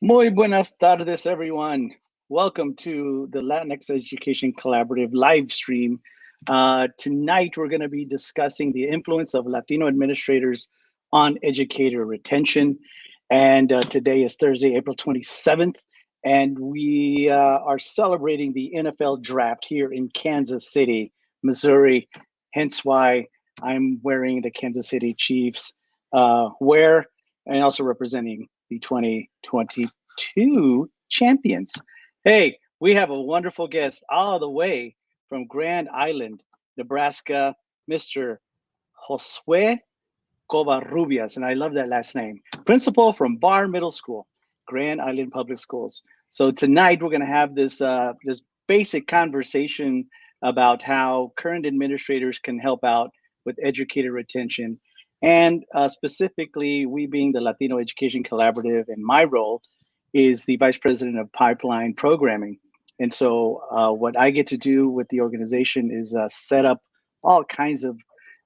Muy buenas tardes, everyone. Welcome to the Latinx Education Collaborative live stream. Tonight, we're going to be discussing the influence of Latino administrators on educator retention. And today is Thursday, April 27th, and we are celebrating the NFL draft here in Kansas City, Missouri. Hence why I'm wearing the Kansas City Chiefs wear and also representing the 2022 champions. Hey, we have a wonderful guest all the way from Grand Island, Nebraska, Mr. Josue Covarrubias, and I love that last name. Principal from Barr Middle School, Grand Island Public Schools. So tonight we're going to have this basic conversation about how current administrators can help out with educator retention. And specifically, we being the Latino Education Collaborative, and my role is the Vice President of Pipeline Programming. And so what I get to do with the organization is set up all kinds of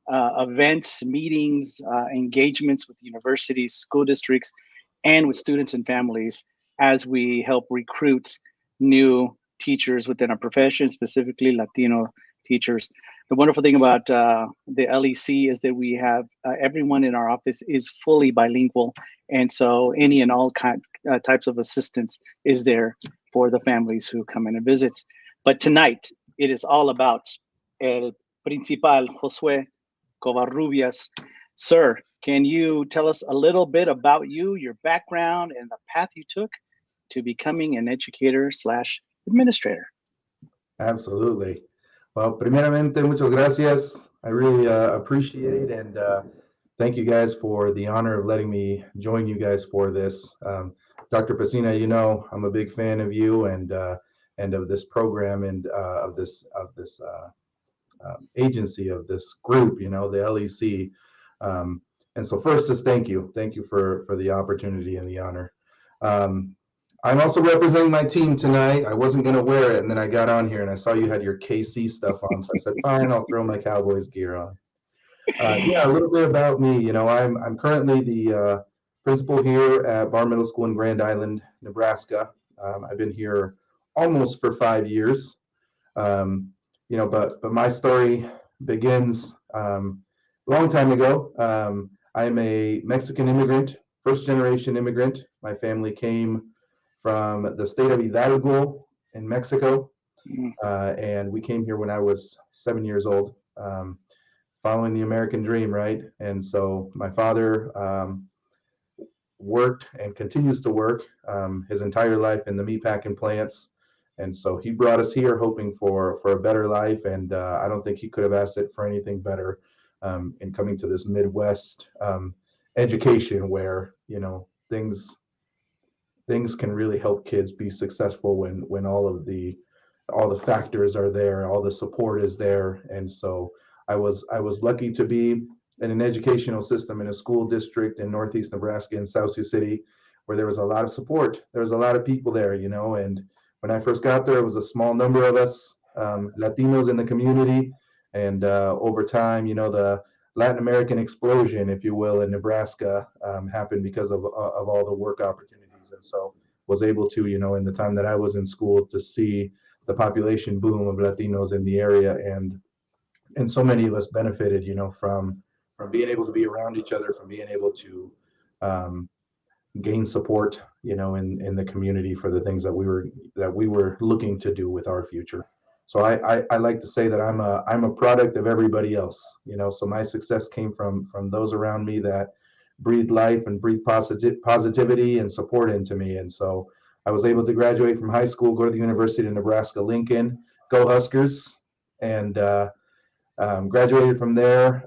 events, meetings, engagements with universities, school districts, and with students and families as we help recruit new teachers within our profession, specifically Latino teachers. The wonderful thing about the LEC is that we have everyone in our office is fully bilingual, and so any and all types of assistance is there for the families who come in and visit. But tonight, it is all about El Principal Josue Covarrubias. Sir, can you tell us a little bit about you, your background, and the path you took to becoming an educator slash administrator? Absolutely. Well, primeramente, muchas gracias. I really appreciate and thank you guys for the honor of letting me join you guys for this. Dr. Pacina, you know I'm a big fan of you and of this program and of this agency, of this group, you know, the LEC. And so first, just thank you for the opportunity and the honor. I'm also representing my team tonight. I wasn't going to wear it, and then I got on here and I saw you had your KC stuff on, so I said, fine, I'll throw my Cowboys gear on. Yeah, a little bit about me. You know, I'm currently the principal here at Barr Middle School in Grand Island, Nebraska. I've been here almost for 5 years. You know, but my story begins a long time ago. I'm a Mexican immigrant, first generation immigrant. My family came from the state of Hidalgo in Mexico. And we came here when I was 7 years old, following the American dream, right? And so my father worked and continues to work his entire life in the meatpacking plants. And so he brought us here hoping for a better life. And I don't think he could have asked it for anything better in coming to this Midwest education where, you know, things can really help kids be successful when all the factors are there, all the support is there. And so I was lucky to be in an educational system in a school district in Northeast Nebraska in South Sioux City, where there was a lot of support. There was a lot of people there, you know, and when I first got there, it was a small number of us, Latinos in the community. And over time, you know, the Latin American explosion, if you will, in Nebraska happened because of all the work opportunities. And so was able to, you know, in the time that I was in school, to see the population boom of Latinos in the area. And so many of us benefited, you know, from being able to be around each other, from being able to gain support, you know, in the community for the things that we were looking to do with our future. So I like to say that I'm a product of everybody else, you know. So my success came from those around me that breathed life and breathed positivity and support into me. And so I was able to graduate from high school, go to the University of Nebraska Lincoln, go Huskers, and graduated from there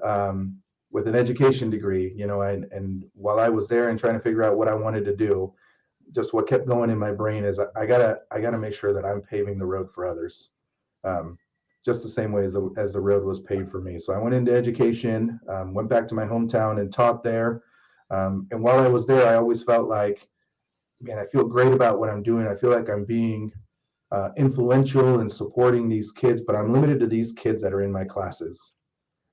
with an education degree, you know. And while I was there and trying to figure out what I wanted to do, just what kept going in my brain is I gotta make sure that I'm paving the road for others, just the same way as the road was paved for me. So I went into education, went back to my hometown and taught there. And while I was there, I always felt like, man, I feel great about what I'm doing. I feel like I'm being influential in supporting these kids, but I'm limited to these kids that are in my classes.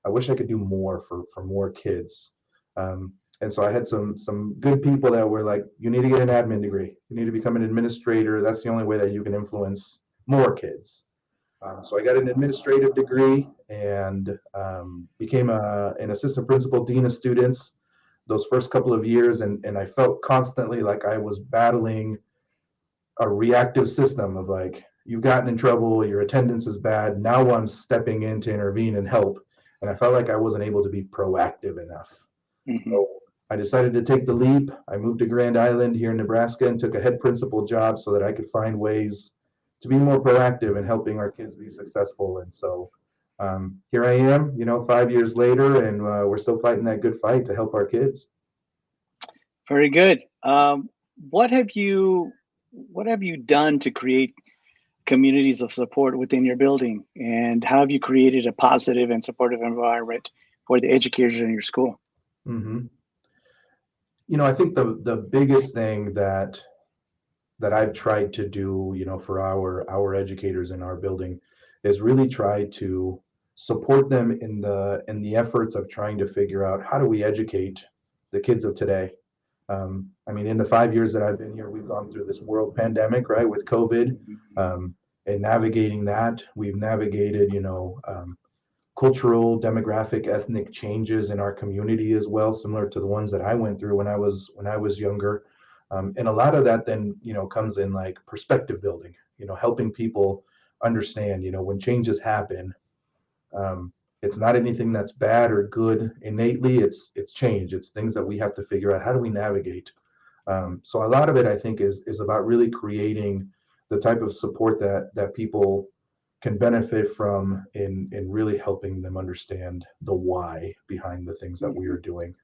I wish I could do more for more kids. And And so I had some good people that were like, you need to get an admin degree. You need to become an administrator. That's the only way that you can influence more kids. So I got an administrative degree and became an assistant principal, dean of students those first couple of years. And I felt constantly like I was battling a reactive system of like, you've gotten in trouble, your attendance is bad. Now I'm stepping in to intervene and help. And I felt like I wasn't able to be proactive enough. Hmm. So I decided to take the leap. I moved to Grand Island here in Nebraska and took a head principal job so that I could find ways to be more proactive in helping our kids be successful. And so here I am, 5 years later, and we're still fighting that good fight to help our kids. Very good. What have you what have you done to create communities of support within your building, and how have you created a positive and supportive environment for the educators in your school? hmm I think the biggest thing that I've tried to do, for our educators in our building is really try to support them in the efforts of trying to figure out how do we educate the kids of today. I mean, in the 5 years that I've been here, we've gone through this world pandemic, right, with COVID, and navigating that, we've navigated, cultural, demographic, ethnic changes in our community as well, similar to the ones that I went through when I was younger. And a lot of that then, comes in like perspective building, helping people understand, when changes happen, um, it's not anything that's bad or good innately. It's change. It's things that we have to figure out. How do we navigate? So a lot of it, I think, is about really creating the type of support that people can benefit from in really helping them understand the why behind the things that we Mhm. are doing.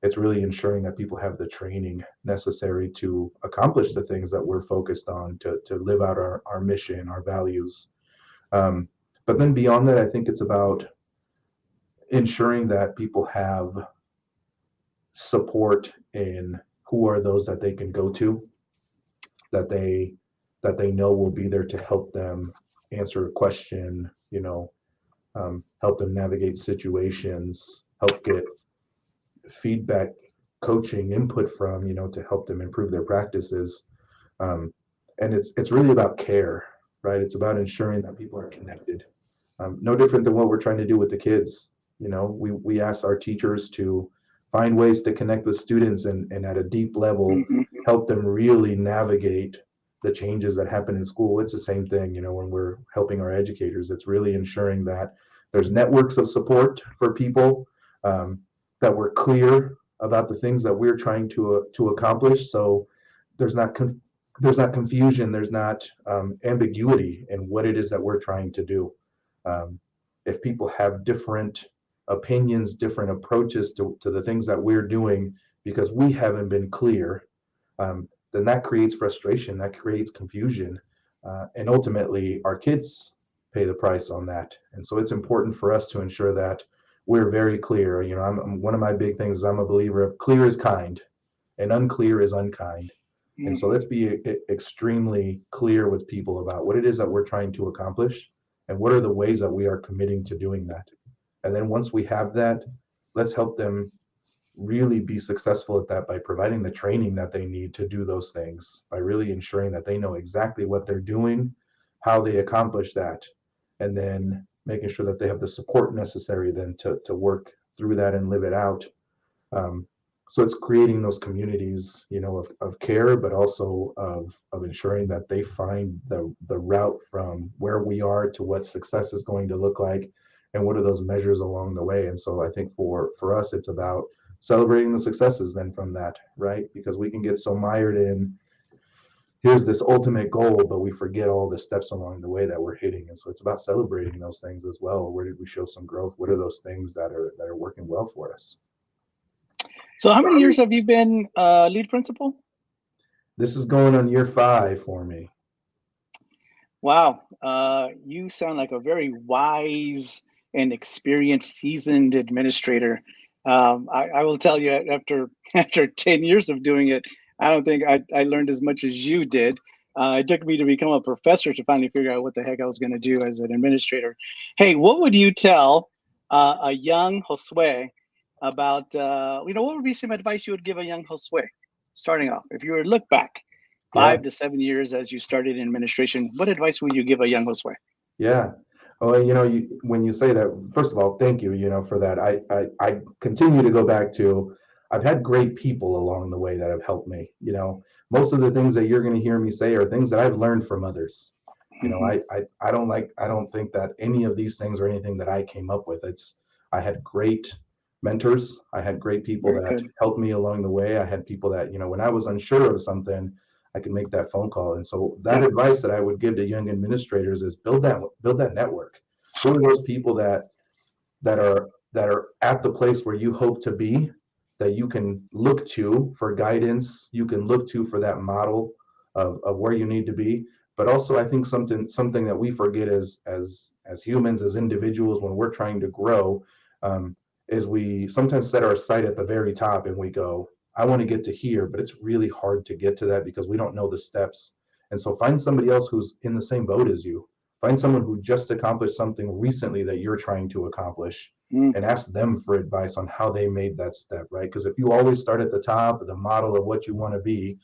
It's really ensuring that people have the training necessary to accomplish the things that we're focused on to live out our mission, our values. Um, but then beyond that, I think it's about ensuring that people have support in who are those that they can go to, that they know will be there to help them answer a question, help them navigate situations, help get feedback, coaching, input from, to help them improve their practices. Um, and it's really about care, right? It's about ensuring that people are connected. No different than what we're trying to do with the kids. We ask our teachers to find ways to connect with students and at a deep level Mhm. help them really navigate the changes that happen in school. It's the same thing, when we're helping our educators. It's really ensuring that there's networks of support for people, um, that we're clear about the things that we're trying to accomplish. So there's not there's not confusion, there's not ambiguity in what it is that we're trying to do. Um, if people have different opinions, different approaches to the things that we're doing because we haven't been clear, then that creates frustration, that creates confusion, and ultimately our kids pay the price on that. And so it's important for us to ensure that we're very clear. One of my big things is I'm a believer of clear is kind and unclear is unkind. And so Mhm. let's be extremely clear with people about what it is that we're trying to accomplish and what are the ways that we are committing to doing that. And then once we have that, let's help them really be successful at that by providing the training that they need to do those things, by really ensuring that they know exactly what they're doing, how they accomplish that, and then making sure that they have the support necessary then to work through that and live it out. um, so it's creating those communities, of care, but also of ensuring that they find the route from where we are to what success is going to look like, and what are those measures along the way. And so I think for us, it's about celebrating the successes then from that, right? Because we can get so mired in here's this ultimate goal, but we forget all the steps along the way that we're hitting. And so it's about celebrating those things as well. Where did we show some growth? What are those things that are working well for us? So, how many years have you been lead principal? This is going on year 5 for me. Wow, you sound like a very wise and experienced, seasoned administrator. I will tell you, after after 10 years of doing it, I don't think I learned as much as you did. It took me to become a professor to finally figure out what the heck I was going to do as an administrator. Hey, what would you tell a young Josue about, what would be some advice you would give a young Josue starting off? If you were to look back Yeah. 5 to 7 years as you started in administration, what advice would you give a young Josue? Yeah. Well, when you say that, first of all, thank you, for that. I continue to go back to, I've had great people along the way that have helped me. Most of the things that you're going to hear me say are things that I've learned from others. Hmm. I don't think that any of these things are anything that I came up with. I had great mentors. I had great people Very that good. helped me along the way. I had people that, when I was unsure of something, I could make that phone call. And so that Yeah. advice that I would give to young administrators is build that network. Who are those people that are at the place where you hope to be, that you can look to for guidance, you can look to for that model of where you need to be. But also I think something that we forget as humans, as individuals, when we're trying to grow, um, is we sometimes set our sight at the very top and we go, I want to get to here, but it's really hard to get to that because we don't know the steps. And so find somebody else who's in the same boat as you. Find someone who just accomplished something recently that you're trying to accomplish, Mm, and ask them for advice on how they made that step, right? Because if you always start at the top of the model of what you want to be,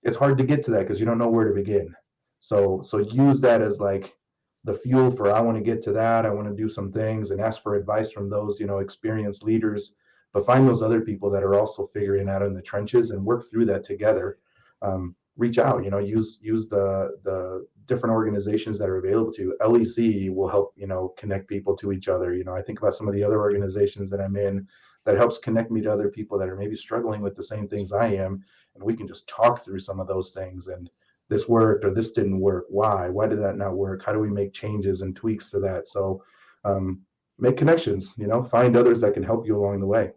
it's hard to get to that because you don't know where to begin. So use that as like the fuel for, I want to get to that. I want to do some things, and ask for advice from those, experienced leaders. But find those other people that are also figuring out in the trenches and work through that together. Reach out, use the different organizations that are available to you. LEC will help, connect people to each other. I think about some of the other organizations that I'm in that helps connect me to other people that are maybe struggling with the same things I am, and we can just talk through some of those things. And this worked or this didn't work. Why did that not work? How do we make changes and tweaks to that? So make connections, find others that can help you along the way.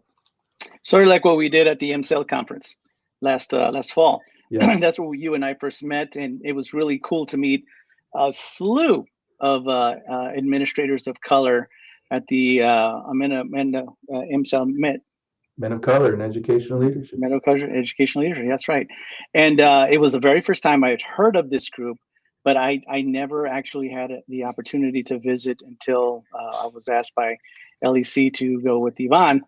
sort of like what we did at the MCL conference last fall. Yes. That's where you and I first met, and it was really cool to meet a slew of administrators of color at the MCL Men of color and educational leadership. Medical Culture Educational Leadership. That's right. And it was the very first time I had heard of this group, but I never actually had the opportunity to visit until I was asked by LEC to go with Yvonne.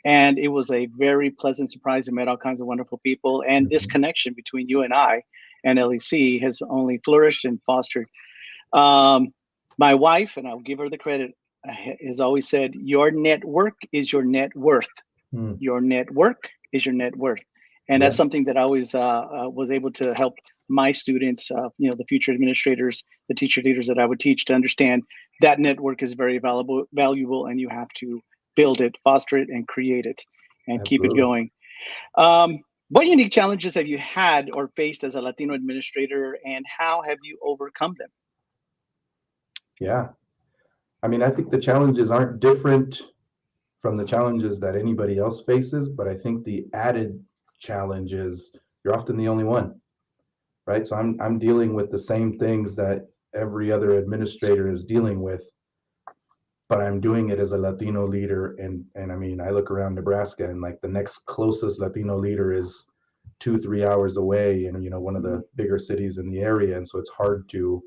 And it was a very pleasant surprise. I met all kinds of wonderful people. And this Mhm. connection between you and I and LEC has only flourished and fostered. Um, my wife, and I'll give her the credit, has always said, your network is your net worth. Mm. Your network is your net worth. And Yeah, that's something that I always was able to help my students, the future administrators, the teacher leaders that I would teach, to understand that network is very valuable, and you have to build it, foster it, and create it, and keep it absolutely. going. What unique challenges have you had or faced as a Latino administrator, and how have you overcome them? Yeah. I mean, I think the challenges aren't different from the challenges that anybody else faces, but I think the added challenge is you're often the only one, right? So I'm dealing with the same things that every other administrator is dealing with, but I'm doing it as a Latino leader. And I mean, I look around Nebraska, and like the next closest Latino leader is 2, 3 hours away, and one of Mhm. the bigger cities in the area. And so it's hard to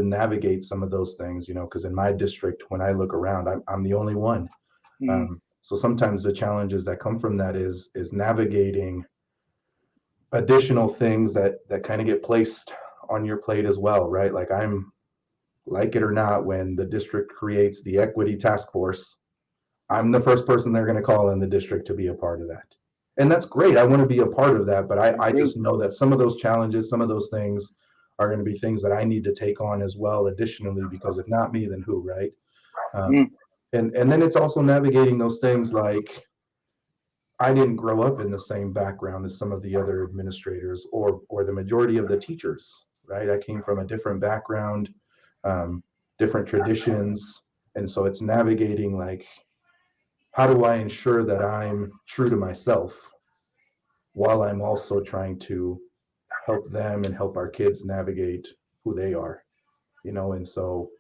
navigate some of those things, because in my district, when I look around, I'm the only one. Mhm. So sometimes the challenges that come from that is navigating additional things that kind of get placed on your plate as well, right? Like, I'm, like it or not, when the district creates the equity task force, I'm the first person they're going to call in the district to be a part of that. And that's great. I want to be a part of that, but I Agree. just know that some of those challenges, some of those things are going to be things that I need to take on as well, additionally, because if not me, then who, right? Um, Mm. and then it's also navigating those things like, I didn't grow up in the same background as some of the other administrators, or the majority of the teachers, right? I came from a different background, um, different traditions, and so it's navigating, like, how do I ensure that I'm true to myself while I'm also trying to help them and help our kids navigate who they are, And so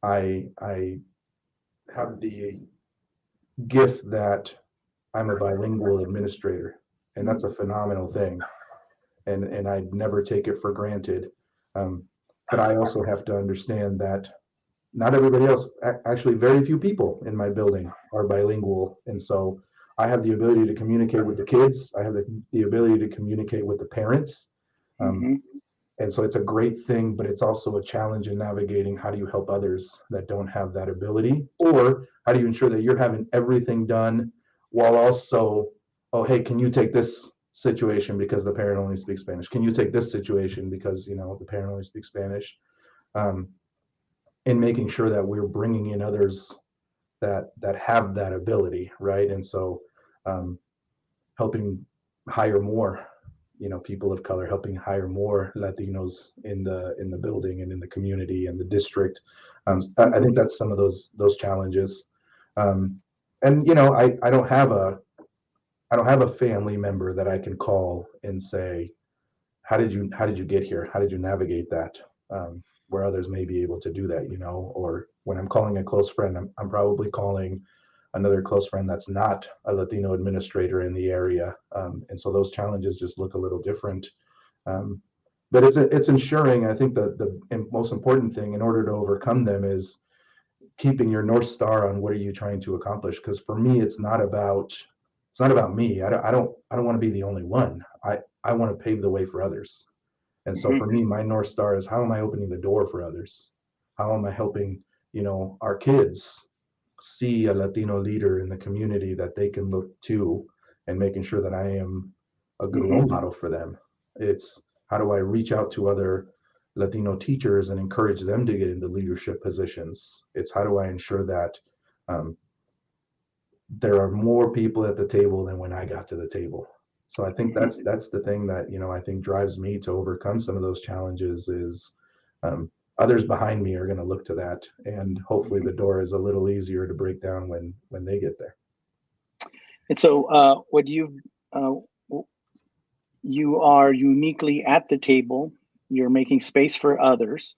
I have the gift that I'm a bilingual administrator, and that's a phenomenal thing, and I never take it for granted. Um, but I also have to understand that not everybody else, actually very few people in my building are bilingual. And so I have the ability to communicate with the kids. I have the ability to communicate with the parents. Um, Mm-hmm. and so it's a great thing, but it's also a challenge in navigating how do you help others that don't have that ability, or how do you ensure that you're having everything done while also, oh, hey, can you take this situation because the parent only speaks Spanish? Can you take this situation because, the parent only speaks Spanish? Um, and making sure that we're bringing in others that have that ability, right? And so um, helping hire more, people of color, helping hire more Latinos in the building and in the community and the district. I Mm-hmm. think that's some of those challenges. Um, and I don't have a family member that I can call and say, how did you get here? How did you navigate that? Where others may be able to do that, or when I'm calling a close friend, I'm probably calling another close friend that's not a Latino administrator in the area. And so those challenges just look a little different. Um, but it's ensuring, I think the most important thing in order to overcome them is keeping your North Star on what are you trying to accomplish. Because for me, it's not about me. I don't want to be the only one. I want to pave the way for others. And so Mm-hmm. for me, my North Star is how am I opening the door for others? How am I helping, our kids see a Latino leader in the community that they can look to, and making sure that I am a good Mm-hmm. role model for them. It's how do I reach out to other Latino teachers and encourage them to get into leadership positions? It's how do I ensure that um, there are more people at the table than when I got to the table. So I think Mm-hmm. that's the thing that I think drives me to overcome some of those challenges is others behind me are going to look to that, and hopefully Mm-hmm. the door is a little easier to break down when they get there. And so, what uh, you are uniquely at the table. You're making space for others.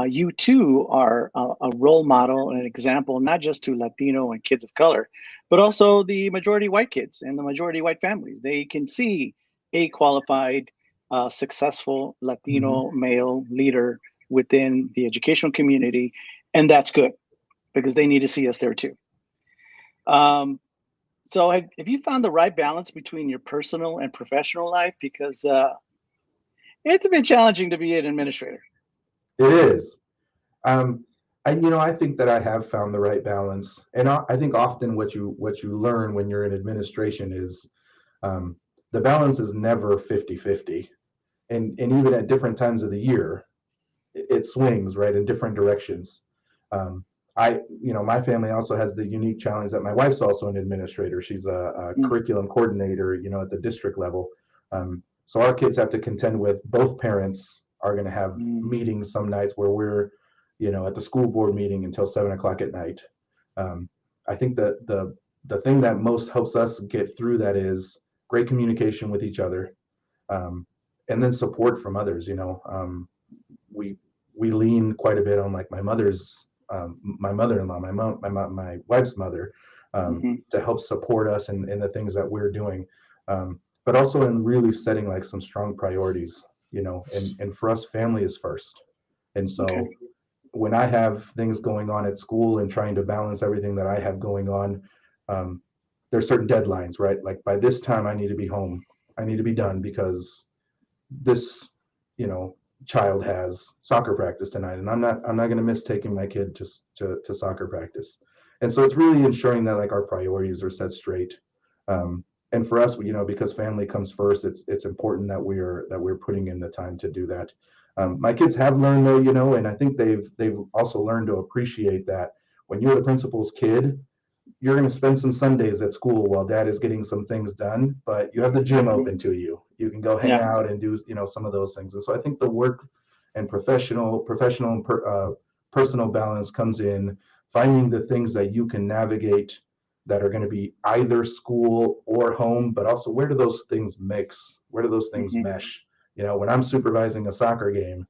You too are a role model and an example, not just to Latino and kids of color, but also the majority white kids and the majority white families. They can see a qualified, successful Hmm. Latino male leader within the educational community, and that's good because they need to see us there too. Um, so, have you found the right balance between your personal and professional life? Because it's been challenging to be an administrator. It is. Um, I think that I have found the right balance, and I think often what you learn when you're in administration is um, the balance is never 50-50, and even at different times of the year, it swings right in different directions. Um, my family also has the unique challenge that my wife's also an administrator. She's a Mm, curriculum coordinator, at the district level. So our kids have to contend with both parents are going to have mm, meetings some nights where we're, at the school board meeting until 7 o'clock at night. Um, I think that the thing that most helps us get through that is great communication with each other, um, and then support from others. We we lean quite a bit on like my mother-in-law, my wife's mother, hmm to help support us in the things that we're doing, but also in really setting like some strong priorities, and for us, family is first. And Okay. so when I have things going on at school and trying to balance everything that I have going on, um, there's certain deadlines, right? Like by this time, I need to be home. I need to be done because this you know child has soccer practice tonight, and I'm not going to miss taking my kid to soccer practice. And so it's really ensuring that like our priorities are set straight, and for us, because family comes first, it's important that we're putting in the time to do that. My kids have learned though, and I think they've also learned to appreciate that when you're the principal's kid, you're going to spend some Sundays at school while dad is getting some things done, but you have the gym hmm open to you. You can go hang Yeah. out and do, some of those things. And so I think the work and professional and personal balance comes in finding the things that you can navigate that are going to be either school or home, but also where do those things mix? Where do those things hmm mesh? When I'm supervising a soccer game,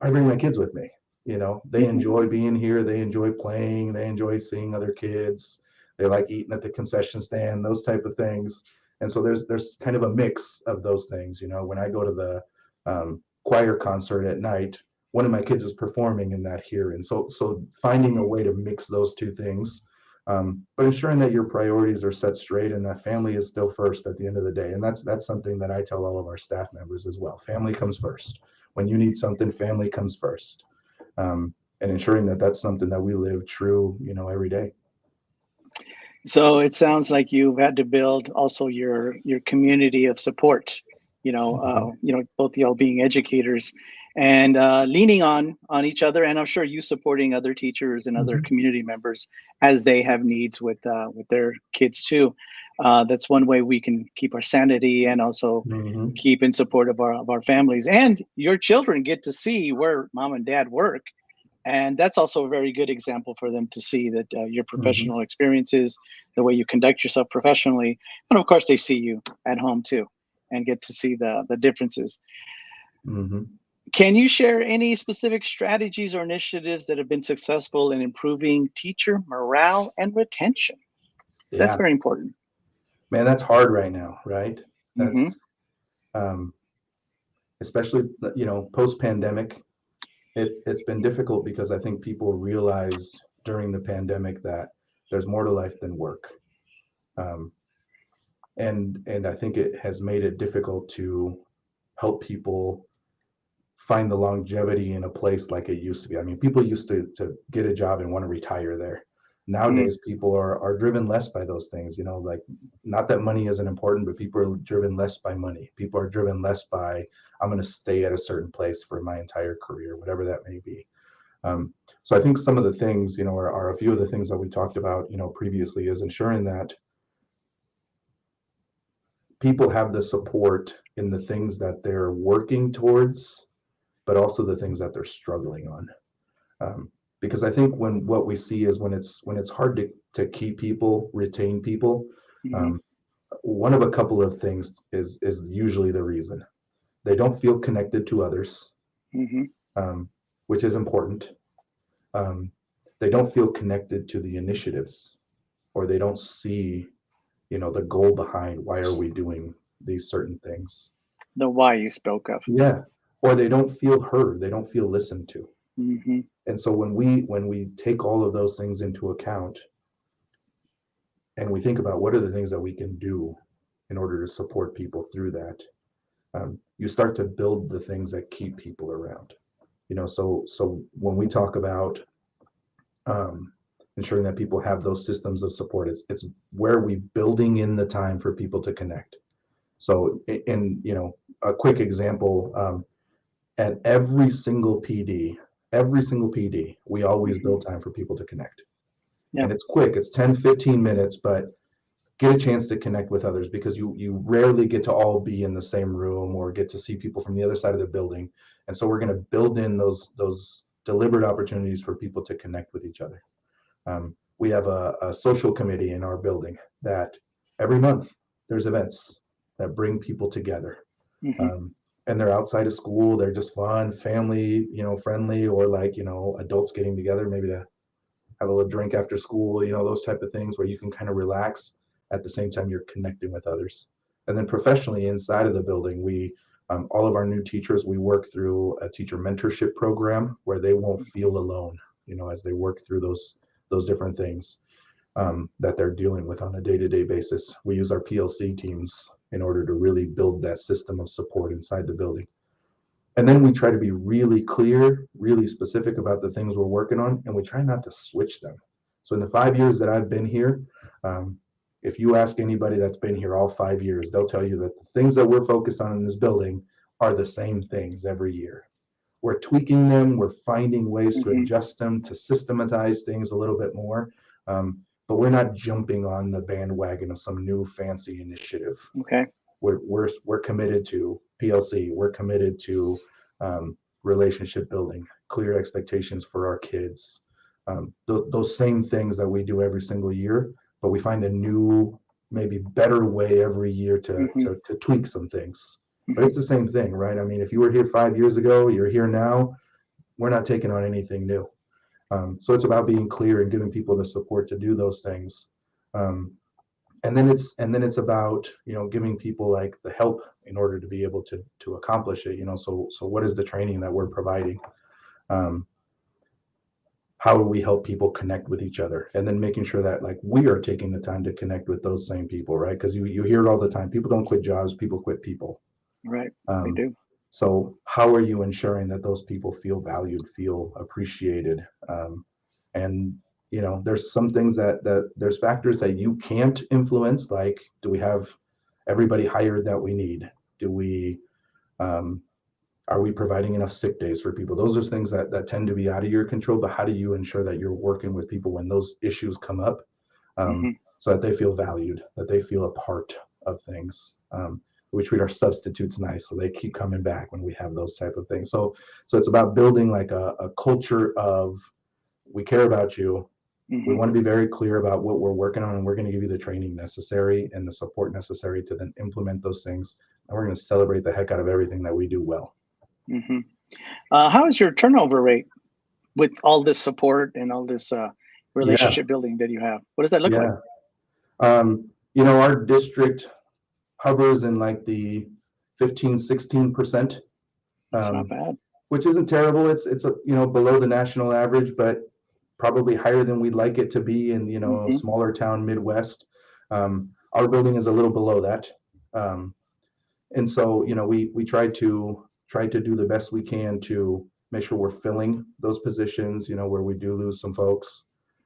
I bring my kids with me. They hmm enjoy being here. They enjoy playing. They enjoy seeing other kids. They like eating at the concession stand, those type of things. And so there's kind of a mix of those things. When I go to the choir concert at night, one of my kids is performing in that here. And so finding a way to mix those two things, but ensuring that your priorities are set straight and that family is still first at the end of the day. And that's something that I tell all of our staff members as well. Family comes first. When you need something, family comes first. And ensuring that that's something that we live true, every day. So it sounds like you've had to build also your community of support. Mhm. Both y'all being educators and leaning on each other, and I'm sure you supporting other teachers and other Mhm. community members as they have needs with their kids too. That's one way we can keep our sanity and also Mhm. keep in support of our families. And your children get to see where mom and dad work, and that's also a very good example for them to see that your Mhm. professional experiences, the way you conduct yourself professionally, and of course they see you at home too and get to see the differences. Mhm. Can you share any specific strategies or initiatives that have been successful in improving teacher morale and retention? So that's Yeah, very important. man, that's hard right now, right? Mm-hmm. That's um, especially post pandemic. It's been difficult because I think people realized during the pandemic that there's more to life than work, um, and I think it has made it difficult to help people find the longevity in a place like it used to be. I mean, people used to get a job and want to retire there. Mm, Nowadays, people are driven less by those things. Like not that money isn't important, but people are driven less by money. People are driven less by I'm going to stay at a certain place for my entire career, whatever that may be. So I think some of the things, are a few of the things that we talked about, previously, is ensuring that people have the support in the things that they're working towards, but also the things that they're struggling on. Because I think when what we see is when it's hard to keep people, retain people, mm-hmm. um, one of a couple of things is usually the reason they don't feel connected to others, Mm-hmm. um, which is important. Um, they don't feel connected to the initiatives, or they don't see the goal behind why are we doing these certain things. The why you spoke of. Yeah, or they don't feel heard, they don't feel listened to. Mm-hmm. And so when we take all of those things into account and we think about what are the things that we can do in order to support people through that, you start to build the things that keep people around. So when we talk about um, ensuring that people have those systems of support, it's where we building in the time for people to connect. So in a quick example, at every single PD, we always Mm-hmm. build time for people to connect. Yeah. And it's quick, it's 10-15 minutes, but get a chance to connect with others because you rarely get to all be in the same room or get to see people from the other side of the building. And so we're going to build in those deliberate opportunities for people to connect with each other. We have a social committee in our building that every month there's events that bring people together. Mm-hmm. um, and they're outside of school, they're just fun, family friendly, or like adults getting together maybe to have a little drink after school, those type of things where you can kind of relax at the same time you're connecting with others. And then professionally inside of the building, we all of our new teachers, we work through a teacher mentorship program where they won't feel alone, as they work through those different things that they're dealing with on a day-to-day basis. We use our PLC teams in order to really build that system of support inside the building. And then we try to be really clear, really specific about the things we're working on, and we try not to switch them. So in the 5 years that I've been here, um, if you ask anybody that's been here all 5 years, they'll tell you that the things that we're focused on in this building are the same things every year. We're tweaking them, we're finding ways to Mm-hmm. adjust them, to systematize things a little bit more. But we're not jumping on the bandwagon of some new fancy initiative. Okay. We're committed to PLC. We're committed to relationship building, clear expectations for our kids. Those same things that we do every single year, but we find a new, maybe better way every year to Mm-hmm. to, to tweak some things. But Mm-hmm. it's the same thing, right? I mean, if you were here 5 years ago, you're here now. We're not taking on anything new. So it's about being clear and giving people the support to do those things. Um, and then it's about giving people like the help in order to be able to accomplish it. So what is the training that we're providing? Um, how do we help people connect with each other, and then making sure that like we are taking the time to connect with those same people, right? Because you hear it all the time, people don't quit jobs, people quit people. Right. They um, do. so how are you ensuring that those people feel valued, feel appreciated? And there's some things that there's factors that you can't influence, like do we have everybody hired that we need? Do we um, are we providing enough sick days for people? Those are things that tend to be out of your control, but how do you ensure that you're working with people when those issues come up, Hmm. so that they feel valued, that they feel a part of things? We treat our substitutes nice, so they keep coming back when we have those type of things. So it's about building like a culture of, we care about you. We Hmm. want to be very clear about what we're working on, and we're going to give you the training necessary and the support necessary to then implement those things. And we're going to celebrate the heck out of everything that we do well. Hmm. How is your turnover rate with all this support and all this Yeah, relationship building that you have? What does that look like? yeah. Our district hovers in like the 15-16%, It's not um, bad. which isn't terrible. It's below the national average, but probably higher than we'd like it to be in a Hmm. smaller town Midwest. Our building is a little below that, and so we try to do the best we can to make sure we're filling those positions, where we do lose some folks,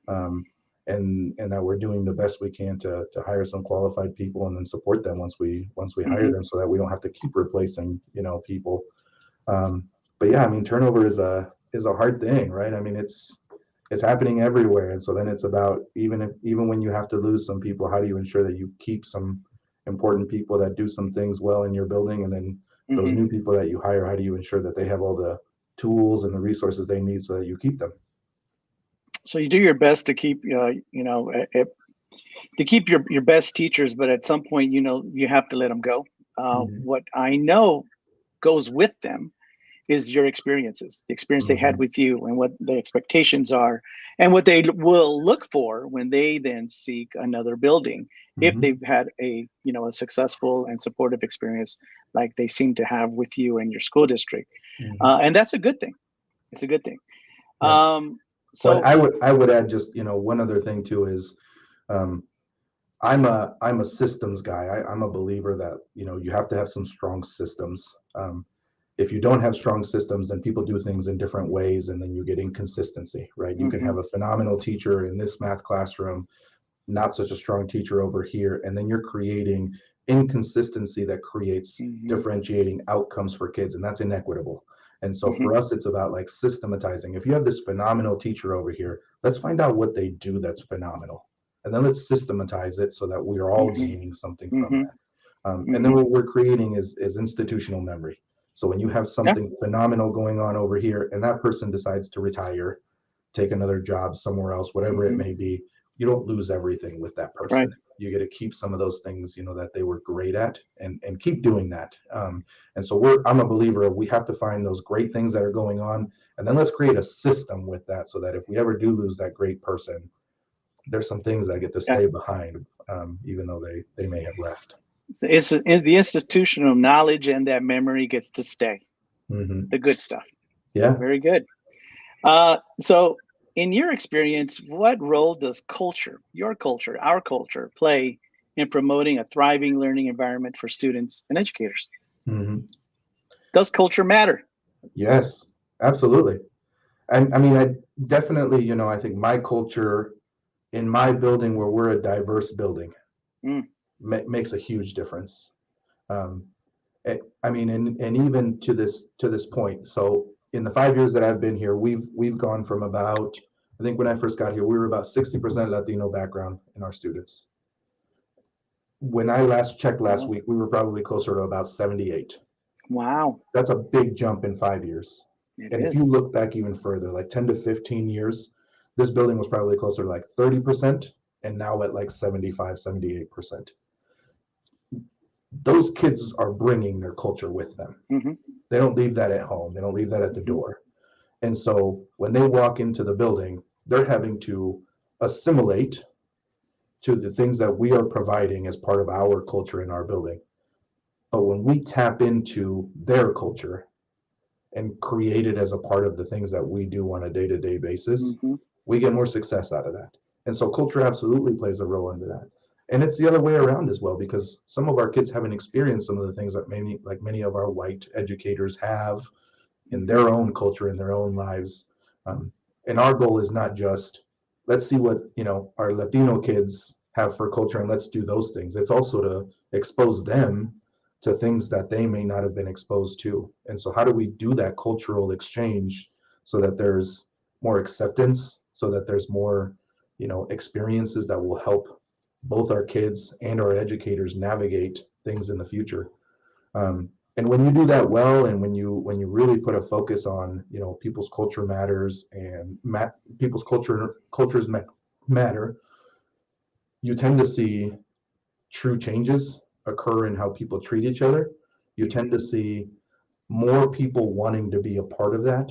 um, and that we're doing the best we can to hire some qualified people and then support them once we hire Hmm. them, so that we don't have to keep replacing people. um, but yeah, I mean, turnover is a hard thing, right? I mean, it's happening everywhere, and so then it's about, even when you have to lose some people, how do you ensure that you keep some important people that do some things well in your building, and then those Hmm. new people that you hire, how do you ensure that they have all the tools and the resources they need so that you keep them? So you do your best to keep, to keep your best teachers, but at some point, you have to let them go. Hmm. What I know goes with them is your experiences, the experience they had Hmm. with you, and what the expectations are, and what they will look for when they then seek another building, if Hmm. they've had a successful and supportive experience like they seem to have with you and your school district, Hmm. and that's a good thing. It's a good thing. Yeah. Um, What so I would add, just one other thing too, is um, I'm a systems guy. I'm a believer that you have to have some strong systems. If you don't have strong systems, then people do things in different ways, and then you get inconsistency, right? You can mhm, have a phenomenal teacher in this math classroom, not such a strong teacher over here, and then you're creating inconsistency that creates mhm, differentiating outcomes for kids, and that's inequitable. And so mhm, for us, it's about like systematizing. If you have this phenomenal teacher over here, let's find out what they do that's phenomenal, and then let's systematize it so that we are all mhm, gaining something from mhm, that. And then mhm. what we're creating is institutional memory. So when you have Yeah. something phenomenal going on over here, and that person decides to retire, take another job somewhere else, whatever it Mhm. may be, you don't lose everything with that Right. person. You get to keep some of those things, that they were great at, and keep doing that. And so I'm a believer of, we have to find those great things that are going on, and then let's create a system with that, so that if we ever do lose that great person, there's some things that get to Yeah. stay behind, even though they may have left. It's the institutional knowledge and that memory gets to stay. Hmm. The good stuff. Yeah. Very good. So, in your experience, what role does culture, your culture, our culture, play in promoting a thriving learning environment for students and educators? Hmm. Does culture matter? Yes, absolutely. I mean, I definitely, I think my culture in my building, where we're a diverse building, Mm, makes a huge difference. Um, I mean, and even to this point. So in the 5 years that I've been here, we've gone from about, I think when I first got here, we were about 60% Latino background in our students. When I last checked last oh, week, we were probably closer to about 78. wow, That's a big jump in 5 years. it And if you is. look back even further, like 10 to 15 years, this building was probably closer to like 30%, and now at like 75, 78%. Those kids are bringing their culture with them. Hmm. They don't leave that at home. They don't leave that at the Hmm. door. And so when they walk into the building, they're having to assimilate to the things that we are providing as part of our culture in our building. But when we tap into their culture, and create it as a part of the things that we do on a day-to-day basis, Mm-hmm. we get more success out of that. And so culture absolutely plays a role into that. And it's the other way around as well, because some of our kids haven't experienced some of the things that many of our white educators have in Mm-hmm. their own culture, in their own lives. Um, and our goal is not just let's see what our Latino kids have for culture and let's do those things. It's also to expose them to things that they may not have been exposed to. And so, how do we do that cultural exchange so that there's more acceptance, so that there's more, experiences that will help both our kids and our educators navigate things in the future. And when you do that well, and when you really put a focus on people's culture matters and people's cultures matter, you tend to see true changes occur in how people treat each other. You tend to see more people wanting to be a part of that.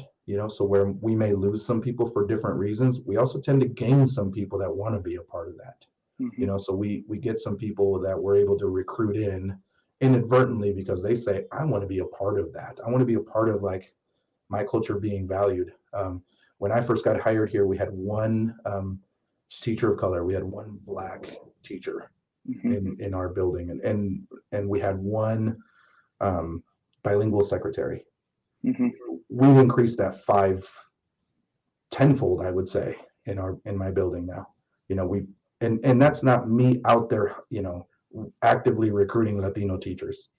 So where we may lose some people for different reasons, we also tend to gain some people that want to be a part of that. Mm-hmm. So we get some people that we're able to recruit in inadvertently because they say, I want to be a part of that. I want to be a part of like my culture being valued. When I first got hired here, we had one teacher of color. We had one black teacher Mm-hmm. in our building, and we had one um, bilingual secretary. Mm-hmm. We've increased that tenfold, I would say, in my building now. We and that's not me out there, actively recruiting Latino teachers.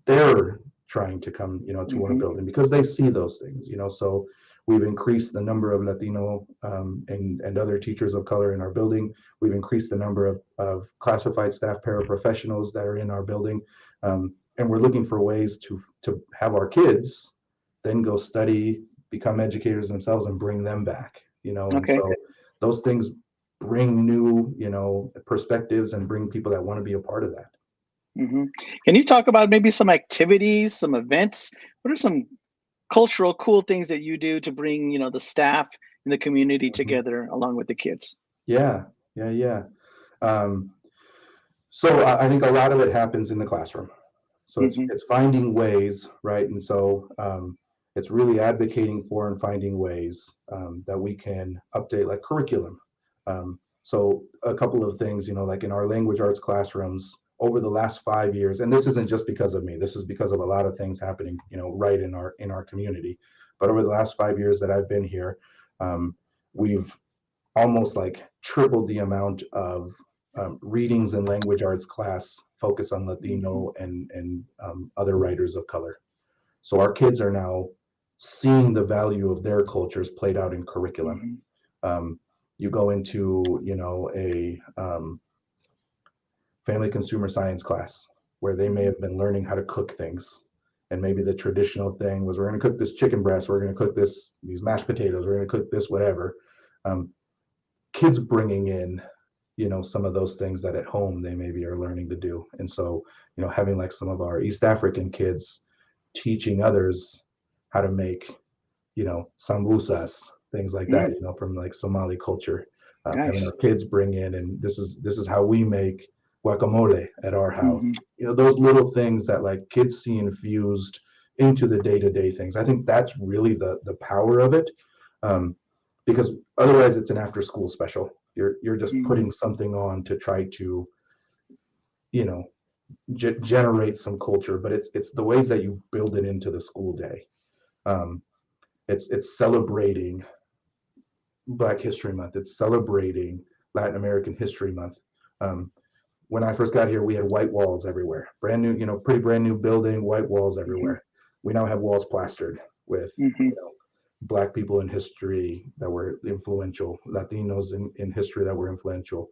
They're trying to come, to our Mm-hmm. building because they see those things. So we've increased the number of Latino and other teachers of color in our building. We've increased the number of classified staff paraprofessionals that are in our building, and we're looking for ways to have our kids then go study, become educators themselves, and bring them back. And Okay. so those things bring new, perspectives and bring people that want to be a part of that. Mm-hmm. Can you talk about maybe some activities, some events? What are some cultural cool things that you do to bring, the staff and the community Mhm. together along with the kids? Yeah, yeah, yeah. Um, so I think a lot of it happens in the classroom. So it's Mm-hmm. it's finding ways, right? And so it's really advocating for and finding ways that we can update like curriculum. So a couple of things, like in our language arts classrooms over the last 5 years, and this isn't just because of me. This is because of a lot of things happening, right in our community. But over the last 5 years that I've been here, we've almost like tripled the amount of readings in language arts class focus on Mm-hmm. Latino and other writers of color. So our kids are now seeing the value of their cultures played out in curriculum. Mm-hmm. Um, you go into a family consumer science class where they may Mm-hmm. have been learning how to cook things. And maybe the traditional thing was we're going to cook this chicken breast, we're going to cook these mashed potatoes, we're going to cook this whatever. Um, Kids bringing in some of those things that at home they maybe are learning to do. And so having like some of our East African kids teaching others how to make sambusas, things like that, Mm, from like Somali culture. Having our nice. kids bring in, and this is how we make guacamole at our house. Mm-hmm. Those little things that like kids see infused into the day-to-day things. I think that's really the power of it, um, because otherwise it's an after-school special. You're just Mm-hmm. putting something on to try to you know generate some culture, but it's the ways that you build it into the school day. Um, it's celebrating Black History Month. It's celebrating Latin American History Month. Um, when I first got here, we had white walls everywhere. Brand new, pretty brand new building, white walls Mm-hmm. everywhere. We now have walls plastered with, Mm-hmm. Black people in history that were influential, Latinos in history that were influential,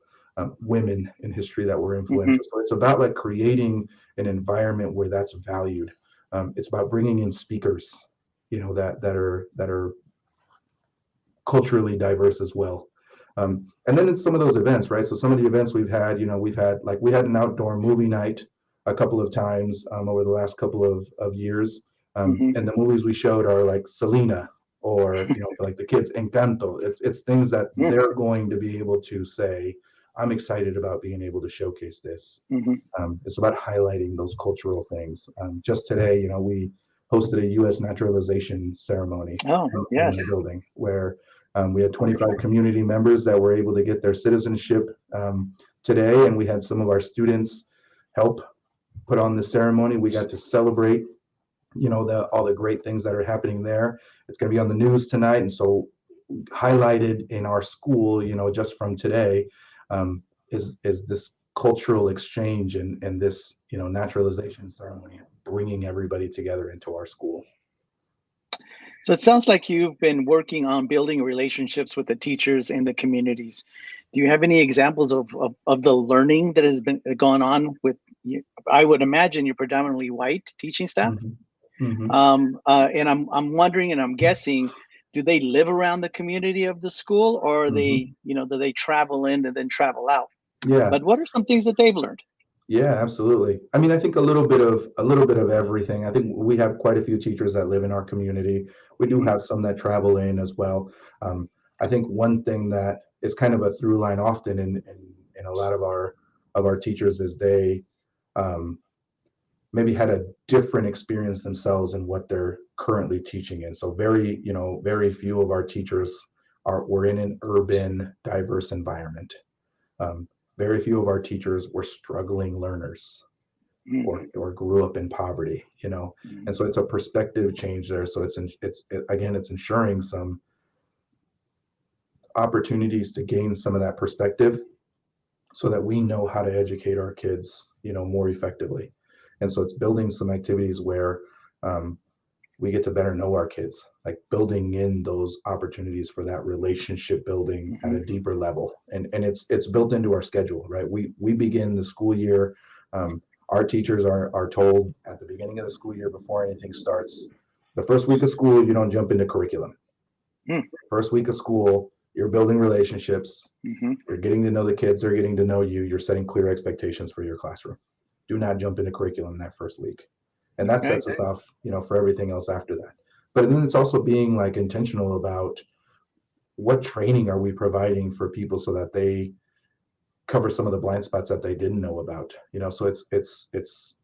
women in history that were Mm-hmm. influential. So it's about like creating an environment where that's valued. It's about bringing in speakers, that are culturally diverse as well. And then it's some of those events, right? So some of the events we had an outdoor movie night a couple of times over the last couple of years. Mm-hmm. And the movies we showed are like Selena or, for like the kids, Encanto. It's things that Mm, they're going to be able to say, I'm excited about being able to showcase this. mm-hmm. It's about highlighting those cultural things. Just today, hosted a U.S. naturalization ceremony Oh, in our yes. building where we had 25 community members that were able to get their citizenship today, and we had some of our students help put on the ceremony. We got to celebrate, all the great things that are happening there. It's going to be on the news tonight, and so highlighted in our school, just from today, is this cultural exchange and this, naturalization ceremony, bringing everybody together into our school. So it sounds like you've been working on building relationships with the teachers and the communities. Do you have any examples of the learning that has been gone on with you? I would imagine you're predominantly white teaching staff. Hmm. Hmm. And I'm wondering and I'm guessing, do they live around the community of the school, or are they, Hmm. do they travel in and then travel out? Yeah. But what are some things that they've learned? Yeah, absolutely. I mean, I think a little bit of everything. I think we have quite a few teachers that live in our community. We do Hmm. have some that travel in as well. Um, I think one thing that is kind of a through line often in a lot of our teachers is they um, maybe had a different experience themselves in what they're currently teaching in. So very few of our teachers were in an urban, diverse environment. Um, Very few of our teachers were struggling learners Hmm. or grew up in poverty. Hmm. And so it's a perspective change there. So again, it's ensuring some opportunities to gain some of that perspective so that we know how to educate our kids, more effectively. And so it's building some activities where um, we get to better know our kids, like building in those opportunities for that relationship building at Hmm. a deeper level. And it's built into our schedule, right? We begin the school year. Our teachers are told at the beginning of the school year, before anything starts, the first week of school, you don't jump into curriculum. First week of school, you're building relationships, Hmm. you're getting to know the kids, they're getting to know you, you're setting clear expectations for your classroom. Do not jump into curriculum that first week. And that Okay. sets us off, for everything else after that. But then it's also being like intentional about what training are we providing for people so that they cover some of the blind spots that they didn't know about. So it's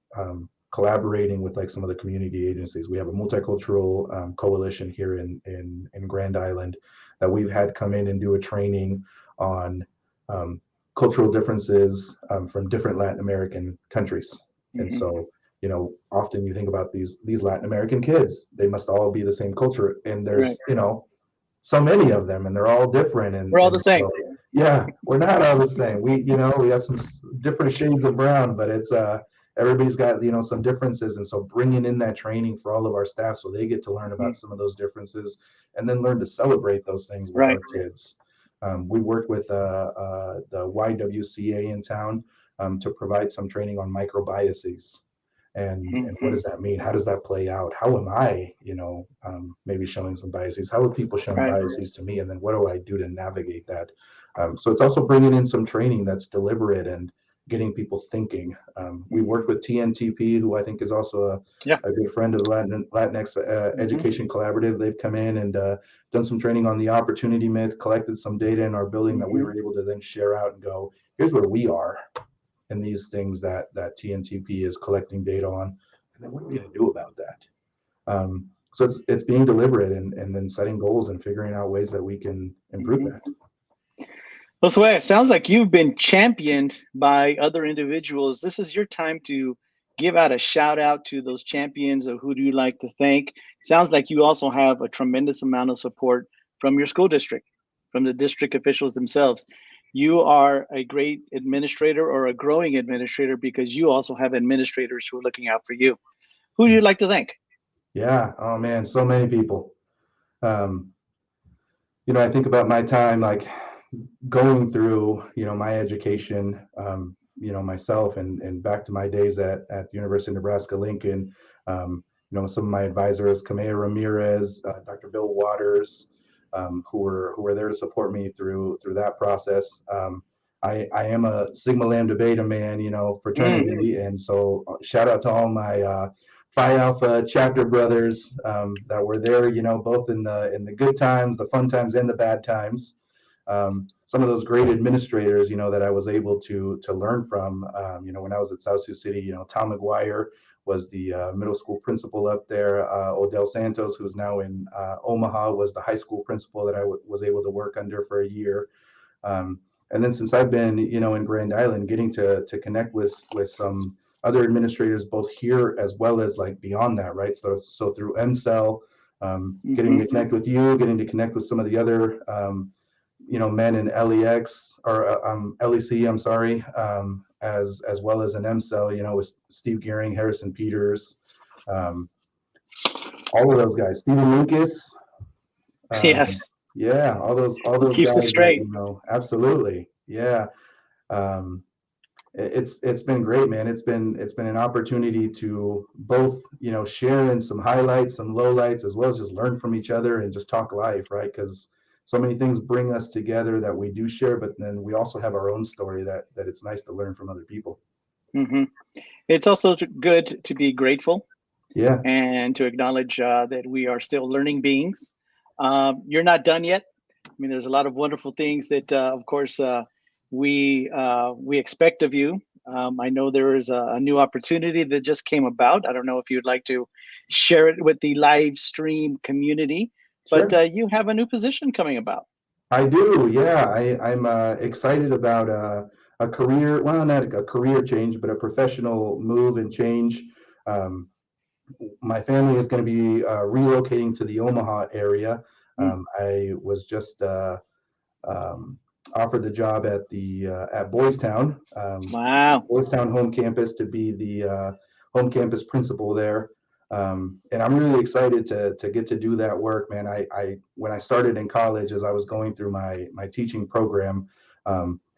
collaborating with like some of the community agencies. We have a multicultural coalition here in Grand Island that we've had come in and do a training on um, cultural differences from different Latin American countries. And Hmm. so, often you think about these Latin American kids, they must all be the same culture, and Right. there's so many of them, and they're all different, and We're all the and same. so yeah, we're not all the same. We have some different shades of brown, but it's everybody's got some differences, and so bringing in that training for all of our staff so they get to learn Hmm. about some of those differences, and then learn to celebrate those things with Right. our kids. We worked with the YWCA in town to provide some training on microbiases and what Hmm. does that mean? How does that play out? How am I, maybe showing some biases? How are people showing Right. biases to me? And then what do I do to navigate that? So it's also bringing in some training that's deliberate and getting people thinking. We Hmm. worked with TNTP, who I think is also Yeah. a good friend of the Latinx Hmm. Education Collaborative. They've come in and done some training on the opportunity myth, collected some data in our building that we Hmm. were able to then share out and go, here's where we are and these things that TNTP is collecting data on, and then what are we going to do about that? So it's being deliberate and then setting goals and figuring out ways that we can improve Hmm. that. Well, so it sounds like you've been championed by other individuals. This is your time to give out a shout out to those champions, or who do you like to thank? Sounds like you also have a tremendous amount of support from your school district, from the district officials themselves. You are a great administrator, or a growing administrator, because you also have administrators who are looking out for you. Who do you like to thank? Yeah. Oh man, so many people. Um, I think about my time like going through my education, myself and back to my days at the University of Nebraska Lincoln. Some of my advisors, Kamea Ramirez, Dr. Bill Waters, who were there to support me through that process. I am a Sigma Lambda Beta man, Mm, fraternity, and so shout out to all my Phi Alpha chapter brothers that were there, both in the good times, the fun times, and the bad times. Some of those great administrators, that I was able to learn from. When I was at South Sioux City, Tom McGuire was the middle school principal up there. Odell Santos, who's now in Omaha, was the high school principal that I was able to work under for a year. Um, and then since I've been, in Grand Island, getting to connect with some other administrators, both here as well as like beyond that, right? So through MCEL, getting Hmm. to connect with you, getting to connect with some of the other, men in LEX or LEC, I'm sorry, as well as an MCEL, with Steve Gearing, Harrison Peters, um, all of those guys, Stephen Lucas, Yes, yeah, all he those keeps us guys that straight. absolutely, yeah. Um, it's been great, man. It's been an opportunity to both, share in some highlights, some lowlights, as well as just learn from each other and just talk life, right? Because so many things bring us together that we do share, but then we also have our own story that it's nice to learn from other people. Hmm. It's also good to be grateful Yeah, and to acknowledge that we are still learning beings. You're not done yet. I mean, there's a lot of wonderful things that, of course, we expect of you. I know there is a new opportunity that just came about. I don't know if you'd like to share it with the live stream community, but sure. you have a new position coming about. I do. Yeah, I'm excited about a career, well, not a career change, but a professional move and change. Um, my family is going to be relocating to the Omaha area. Mm. I was just um, offered the job at Boys Town, Wow. Boys Town home campus, to be the home campus principal there. And I'm really excited to get to do that work, man. I when I started in college, as I was going through my teaching program,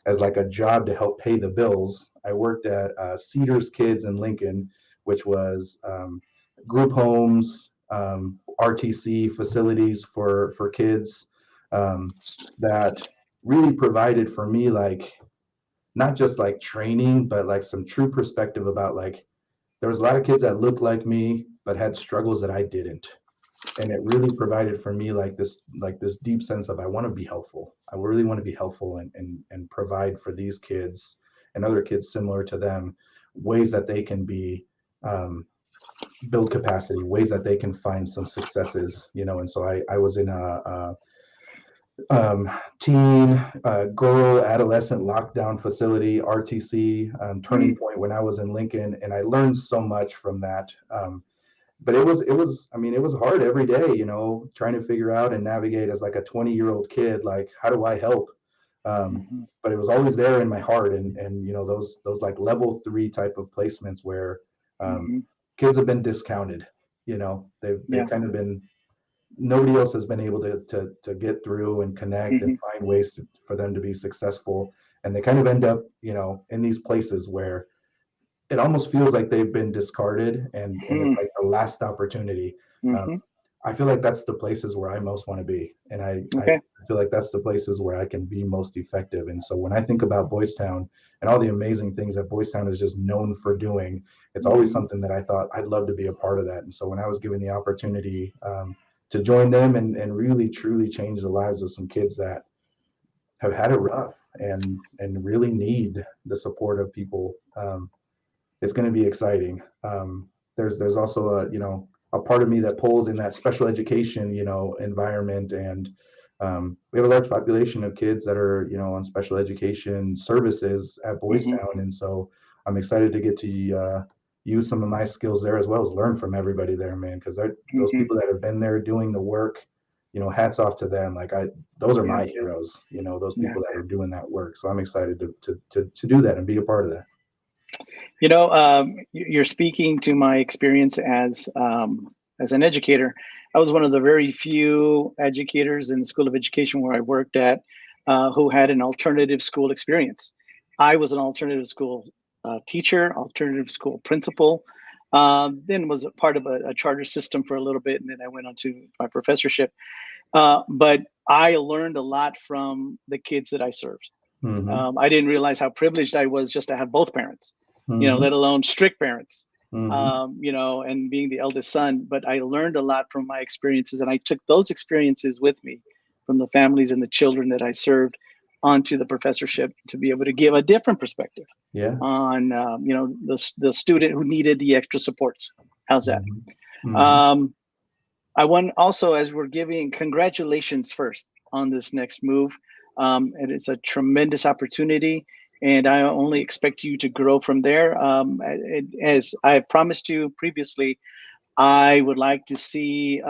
as like a job to help pay the bills, I worked at Cedars Kids in Lincoln, which was group homes, RTC facilities for kids, um, that really provided for me, like, not just like training, but like some true perspective about, like, there was a lot of kids that looked like me but had struggles that I didn't. And it really provided for me like this deep sense of, I want to be helpful. I really want to be helpful and provide for these kids and other kids similar to them, ways that they can be, build capacity, ways that they can find some successes, and so I was in a teen, girl, adolescent lockdown facility, RTC, Turning Mm. Point, when I was in Lincoln, and I learned so much from that. But it was, I mean, it was hard every day, trying to figure out and navigate as like a 20-year-old kid, like, how do I help? Hmm. But it was always there in my heart, and those like level 3 type of placements where, um, Hmm. kids have been discounted. They've Yeah. kind of been, nobody else has been able to get through and connect and Hmm. find ways for them to be successful, and they kind of end up, in these places where it almost feels like they've been discarded, and it's like the last opportunity. um, Hmm. I feel like that's the places where I most want to be, and I Okay. feel like that's the places where I can be most effective. And so when I think about Boys Town and all the amazing things that Boys Town is just known for doing, it's always Hmm. something that I thought I'd love to be a part of that. And so when I was given the opportunity, to join them and really truly change the lives of some kids that have had it rough and really need the support of people, it's going to be exciting. There's also a part of me that pulls in that special education, environment, and we have a large population of kids that are, on special education services at Boys Hmm. Town, and so I'm excited to get to use some of my skills there, as well as learn from everybody there, man. Because those Hmm. people that have been there doing the work, hats off to them. Like, those are Yeah. my heroes. Those Yeah. people that are doing that work. So I'm excited to do that and be a part of that. You're speaking to my experience as an educator. I was one of the very few educators in the School of Education where I worked at who had an alternative school experience. I was an alternative school teacher, alternative school principal, then was a part of a charter system for a little bit, and then I went on to my professorship. But I learned a lot from the kids that I served. Hmm. I didn't realize how privileged I was just to have both parents, Hmm. let alone strict parents, Hmm. and being the eldest son. But I learned a lot from my experiences, and I took those experiences with me from the families and the children that I served onto the professorship to be able to give a different perspective Yeah. on the student who needed the extra supports. How's that? Hmm. Hmm. Um, I want also, as we're giving congratulations first on this next move. It is a tremendous opportunity, and I only expect you to grow from there. As I have promised you previously, I would like to see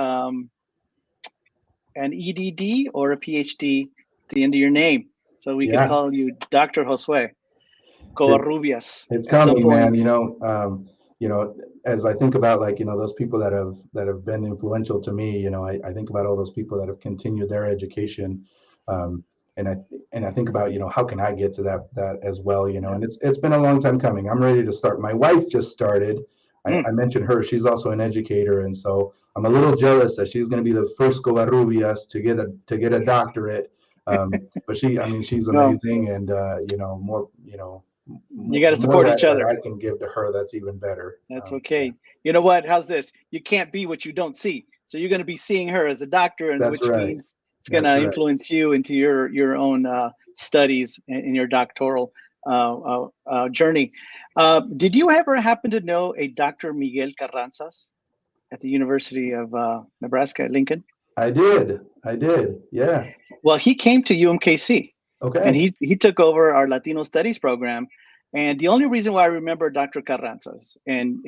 an EDD or a PhD at the end of your name, so we could Yeah. call you Dr. Josue It, Covarrubias it's at some coming, man. point. You know, as I think about like, those people that have been influential to me, I think about all those people that have continued their education. Um, and I think about, how can I get to that as well, Yeah. and it's been a long time coming. I'm ready to start. My wife just started. Mm. I mentioned her. She's also an educator, and so I'm a little jealous that she's going to be the first Covarrubias to get a doctorate. But I mean, she's No, amazing, and more, you got to the more support that, each that other. I can give to her, that's even better. That's Yeah, okay. You know what? How's this? You can't be what you don't see. So you're going to be seeing her as a doctor, and that's which right. means it's going That's to right. influence you into your own studies in your doctoral journey. Did you ever happen to know a Dr. Miguel Carranzas at the University of Nebraska at Lincoln? I did. Yeah. Well, he came to UMKC, and Okay. he took over our Latino Studies program. And the only reason why I remember Dr. Carranzas, and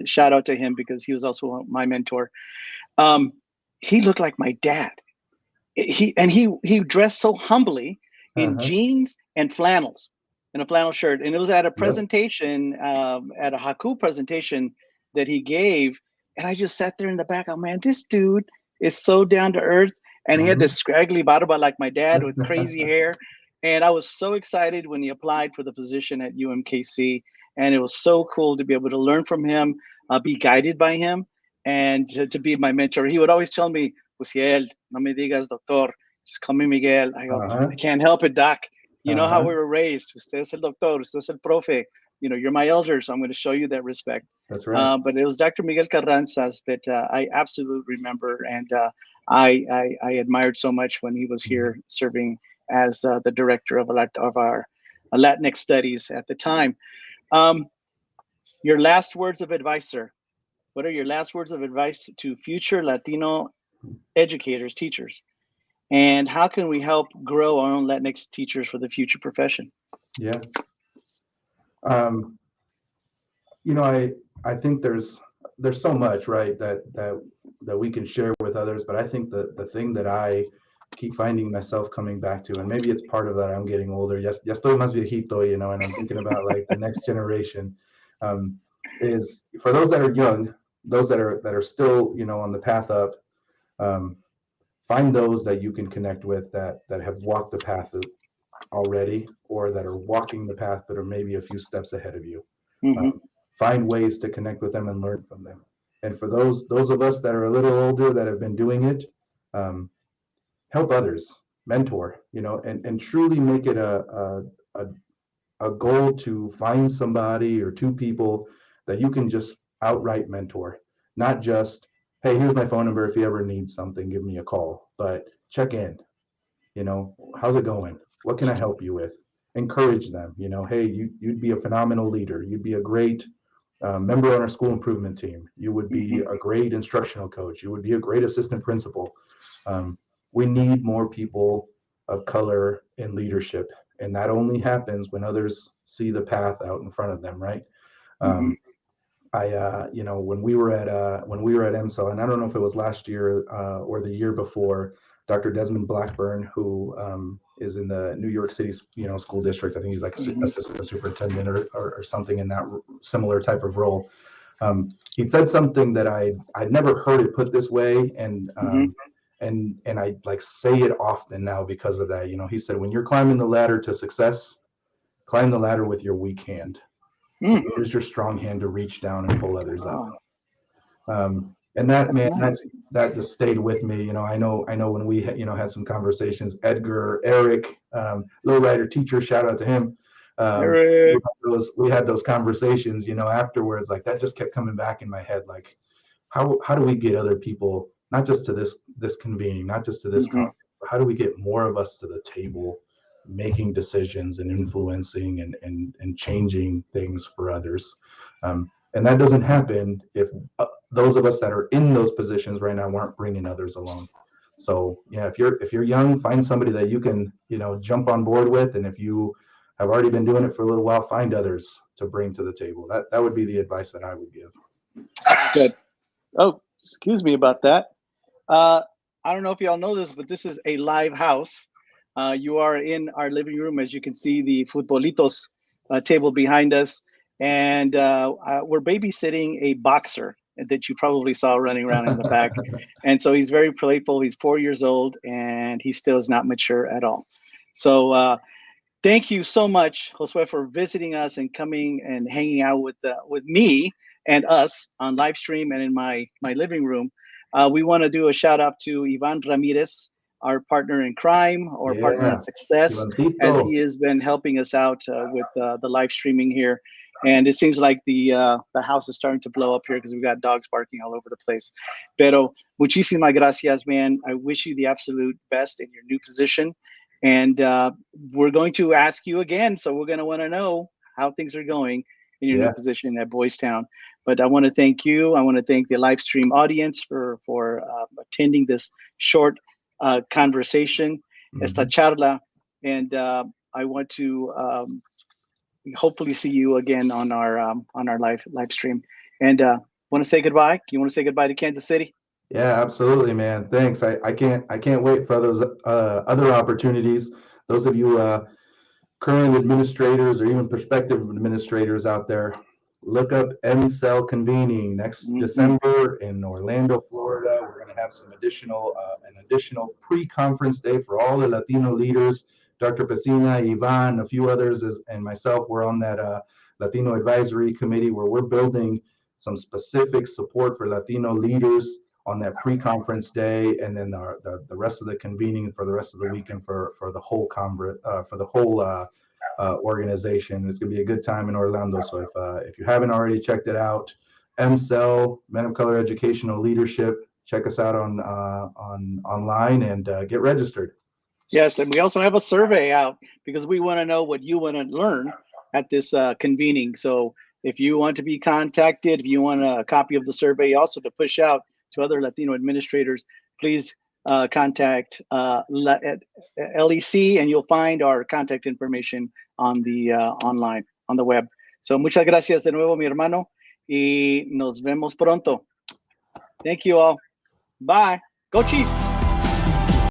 shout out to him because he was also my mentor. Um, he looked like my dad. He dressed so humbly in Uh-huh. jeans and flannels and a flannel shirt. And it was at a Yep. presentation, at a Haku presentation that he gave. And I just sat there in the back. Oh man, this dude is so down to earth. And he had Hmm. this scraggly barba like my dad with crazy hair. And I was so excited when he applied for the position at UMKC. And it was so cool to be able to learn from him, be guided by him, and to be my mentor. He would always tell me, Uciel, no me digas doctor, just call me Miguel. I go, Uh-huh. I can't help it, doc. You know how Uh-huh. we were raised. Usted es el doctor, usted es el profe. You know, you're my elder, so I'm going to show you that respect. That's right. But it was Dr. Miguel Carranzas that I absolutely remember, and I admired so much when he was Mhm. here serving as the director of our Latinx studies at the time. Um, your last words of advice, sir. What are your last words of advice to future Latino educators, teachers? And how can we help grow our own Latinx teachers for the future profession? Yeah. Um, I think there's so much, right, that we can share with others, but I think the thing that I keep finding myself coming back to, and maybe it's part of that I'm getting older. Yes, ya estoy más viejito, and I'm thinking about like the next generation, um, is for those that are young, those that are still, on the path up. Um, Find those that you can connect with that have walked the path already, or that are walking the path but are maybe a few steps ahead of you. Mm-hmm, um, Find ways to connect with them and learn from them. And for those of us that are a little older that have been doing it, um, help others, mentor, and truly make it a, a goal to find somebody or two people that you can just outright mentor, not just, hey, here's my phone number, if you ever need something give me a call, but check in. How's it going? What can I help you with? Encourage them. Hey, you'd be a phenomenal leader. You'd be a great member on our school improvement team. You would be mm-hmm, a great instructional coach. You would be a great assistant principal. Um, we need more people of color in leadership, and that only happens when others see the path out in front of them, right? mm-hmm, Um, when we were at MSO, and I don't know if it was last year or the year before, Dr. Desmond Blackburn, who is in the New York City, school district. I think he's like mm-hmm, assistant superintendent or something in that similar type of role. He said something that I'd never heard it put this way, and mm-hmm, I like say it often now because of that. He said, when you're climbing the ladder to success, climb the ladder with your weak hand and mm. use your strong hand to reach down and pull others up. Oh, And that, that's man, that nice. that just stayed with me. I know when we had some conversations, Edgar, Eric, lowrider teacher, shout out to him. We Eric. had those conversations, afterwards. Like that just kept coming back in my head. Like, how do we get other people, not just to this convening, not just to this Mm-hmm, conference, but how do we get more of us to the table, making decisions and influencing and changing things for others. And that doesn't happen if those of us that are in those positions right now weren't bringing others along. So yeah, if you're young, find somebody that you can, you know, jump on board with, and if you have already been doing it for a little while, find others to bring to the table. That would be the advice that I would give. Good. Oh, excuse me about that. Uh, I don't know if y'all know this, but this is a live house. You are in our living room. As you can see, the futbolitos table behind us. And we're babysitting a boxer that you probably saw running around in the back. And so he's very playful. He's 4 years old, and he still is not mature at all. So thank you so much, Josue, for visiting us and coming and hanging out with me and us on live stream and in my living room. We want to do a shout out to Ivan Ramirez, our partner in crime or partner in Yeah, success, as Ivancito. he has been helping us out with the live streaming here. And it seems like the house is starting to blow up here because we've got dogs barking all over the place. Pero muchísimas gracias, man. I wish you the absolute best in your new position. And we're going to ask you again. So we're going to want to know how things are going in your new Yeah, position at Boys Town. But I want to thank you. I want to thank the live stream audience for attending this short conversation, esta hmm, charla. And I want to hopefully see you again on our live stream. And want to say goodbye? You want to say goodbye to Kansas City? yeah, absolutely, man. Thanks. I can't wait for those other opportunities. Those of you current administrators or even prospective administrators out there, look up MCEL convening next Mm-hmm. December in Orlando, Florida. We're going to have some an additional pre-conference day for all the Latino leaders. Dr. Pacina, Ivan, a few others, and myself, we're on that Latino Advisory Committee where we're building some specific support for Latino leaders on that pre-conference day, and then the rest of the convening for the rest of the weekend for the whole organization. It's going to be a good time in Orlando. So if you haven't already checked it out, MCEL, Men of Color Educational Leadership, check us out on online and get registered. Yes, and we also have a survey out because we want to know what you want to learn at this convening. So if you want to be contacted, if you want a copy of the survey also to push out to other Latino administrators, please contact LEC and you'll find our contact information on the online, on the web. So muchas gracias de nuevo, mi hermano, y nos vemos pronto. Thank you all. Bye. Go Chiefs.